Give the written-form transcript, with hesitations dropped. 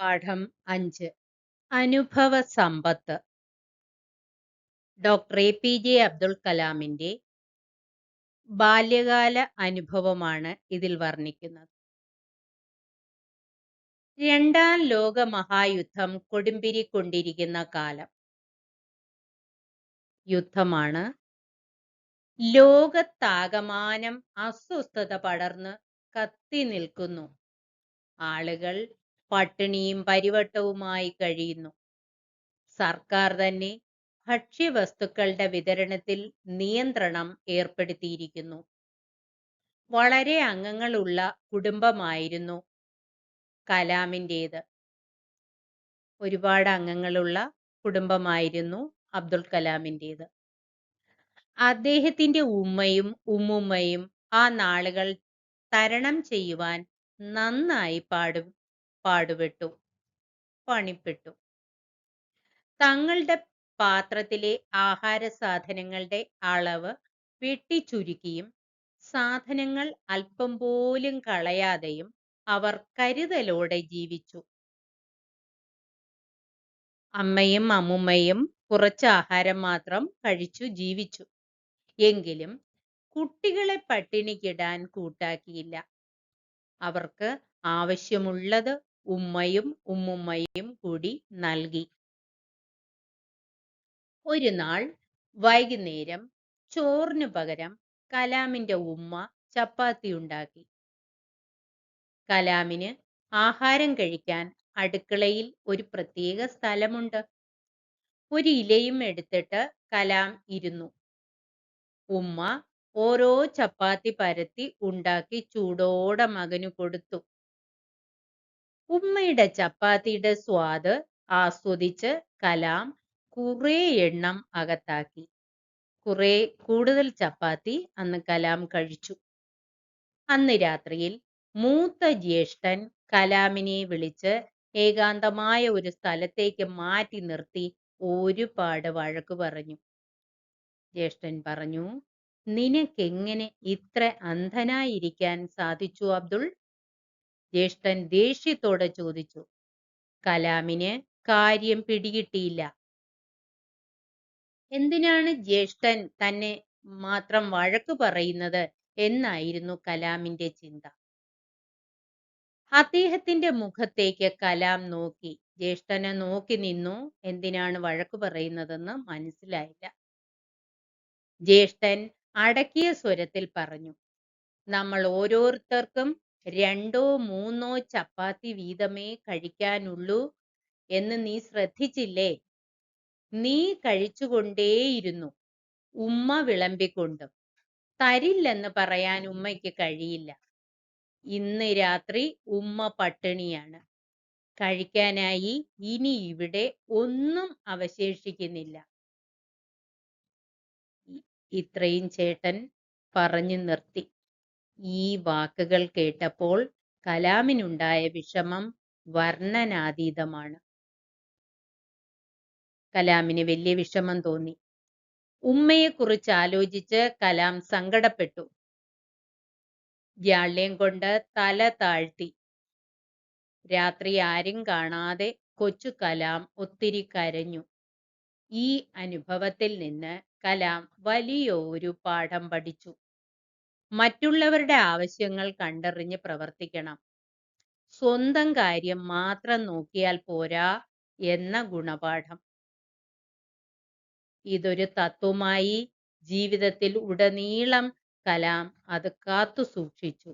പാഠം 5 അനുഭവ സമ്പത്ത്. Doctor APJ. Abdul കലാമിന്റെ ബാല്യകാല അനുഭവമാണ് ഇതിൽ വർണ്ണിക്കുന്നത്. രണ്ടാം ലോക മഹായുദ്ധം കൊടുമ്പിരിക്കൊണ്ടിരിക്കുന്ന കാലം. യുദ്ധമാണ്. ലോകത്താകമാനം അസ്വസ്ഥത പടർന്ന് കത്തി നിൽക്കുന്നു. ആളുകൾ പട്ടിണിയും പരിവട്ടവുമായി കഴിയുന്നു. സർക്കാർ തന്നെ ഭക്ഷ്യവസ്തുക്കളുടെ വിതരണത്തിൽ നിയന്ത്രണം ഏർപ്പെടുത്തിയിരിക്കുന്നു. വളരെ അംഗങ്ങളുള്ള കുടുംബമായിരുന്നു കലാമിൻ്റേത്. ഒരുപാട് അംഗങ്ങളുള്ള കുടുംബമായിരുന്നു അബ്ദുൽ കലാമിൻ്റേത്. അദ്ദേഹത്തിന്റെ ഉമ്മയും ഉമ്മുമ്മയും ആ നാളുകൾ തരണം ചെയ്യുവാൻ നന്നായി പാടുപെട്ടു, പണിപ്പെട്ടു. തങ്ങളുടെ പാത്രത്തിലെ ആഹാര സാധനങ്ങളുടെ അളവ് വെട്ടിച്ചുരുക്കിയും സാധനങ്ങൾ അല്പം പോലും കളയാതെയും അവർ കരുതലോടെ ജീവിച്ചു. അമ്മയും അമ്മുമ്മയും കുറച്ച് ആഹാരം മാത്രം കഴിച്ചു ജീവിച്ചു. എങ്കിലും കുട്ടികളെ പട്ടിണിക്കിടാൻ കൂട്ടാക്കിയില്ല. അവർക്ക് ആവശ്യമുള്ളത് ഉമ്മയും ഉമ്മുമ്മയും കൂടി നൽകി. ഒരു നാൾ വൈകുന്നേരം ചോറിനു പകരം കലാമിന്റെ ഉമ്മ ചപ്പാത്തി ഉണ്ടാക്കി. കലാമിന് ആഹാരം കഴിക്കാൻ അടുക്കളയിൽ ഒരു പ്രത്യേക സ്ഥലമുണ്ട്. ഒരു ഇലയും എടുത്തിട്ട് കലാം ഇരുന്നു. ഉമ്മ ഓരോ ചപ്പാത്തി പരത്തി ഉണ്ടാക്കി ചൂടോടെ മകനു കൊടുത്തു. ഉമ്മയുടെ ചപ്പാത്തിയുടെ സ്വാദ് ആസ്വദിച്ച് കലാം കുറേ എണ്ണം അകത്താക്കി. കുറെ കൂടുതൽ ചപ്പാത്തി അന്ന് കലാം കഴിച്ചു. അന്ന് രാത്രിയിൽ മൂത്ത ജ്യേഷ്ഠൻ കലാമിനെ വിളിച്ച് ഏകാന്തമായ ഒരു സ്ഥലത്തേക്ക് മാറ്റി നിർത്തി ഒരുപാട് വഴക്കു പറഞ്ഞു. ജ്യേഷ്ഠൻ പറഞ്ഞു, നിനക്കെങ്ങനെ ഇത്ര അന്ധനായിരിക്കാൻ സാധിച്ചു അബ്ദുൾ? ജ്യേഷ്ഠൻ ദേഷ്യത്തോടെ ചോദിച്ചു. കലാമിന് കാര്യം പിടികിട്ടിയില്ല. എന്തിനാണ് ജ്യേഷ്ഠൻ തന്നെ മാത്രം വഴക്കു പറയുന്നത് എന്നായിരുന്നു കലാമിന്റെ ചിന്ത. അദ്ദേഹത്തിന്റെ മുഖത്തേക്ക് കലാം നോക്കി. ജ്യേഷ്ഠനെ നോക്കി നിന്നു. എന്തിനാണ് വഴക്കു പറയുന്നതെന്ന് മനസ്സിലായില്ല. ജ്യേഷ്ഠൻ അടക്കിയ സ്വരത്തിൽ പറഞ്ഞു, നമ്മൾ ഓരോരുത്തർക്കും 2 or 3 ചപ്പാത്തി വീതമേ കഴിക്കാനുള്ളൂ എന്ന് നീ ശ്രദ്ധിച്ചില്ലേ? നീ കഴിച്ചുകൊണ്ടേയിരുന്നു, ഉമ്മ വിളമ്പിക്കൊണ്ടും. തരില്ലെന്ന് പറയാൻ ഉമ്മയ്ക്ക് കഴിയില്ല. ഇന്ന് രാത്രി ഉമ്മ പട്ടിണിയാണ്. കഴിക്കാനായി ഇനി ഇവിടെ ഒന്നും അവശേഷിക്കുന്നില്ല. ഇത്രയും ചേട്ടൻ പറഞ്ഞു നിർത്തി. ഈ വാക്കുകൾ കേട്ടപ്പോൾ കലാമിനുണ്ടായ വിഷമം വർണ്ണനാതീതമാണ്. കലാമിന് വലിയ വിഷമം തോന്നി. ഉമ്മയെക്കുറിച്ച് ആലോചിച്ച് കലാം സങ്കടപ്പെട്ടു. ജാള്യം കൊണ്ട് തല താഴ്ത്തി. രാത്രി ആരും കാണാതെ കൊച്ചു കലാം ഒത്തിരി കരഞ്ഞു. ഈ അനുഭവത്തിൽ നിന്ന് കലാം വലിയൊരു പാഠം പഠിച്ചു. മറ്റുള്ളവരുടെ ആവശ്യങ്ങൾ കണ്ടറിഞ്ഞ് പ്രവർത്തിക്കണം. സ്വന്തം കാര്യം മാത്രം നോക്കിയാൽ പോരാ എന്ന ഗുണപാഠം. ഇതൊരു തത്വമായി ജീവിതത്തിൽ ഉടനീളം കലാം അത് കാത്തു സൂക്ഷിച്ചു.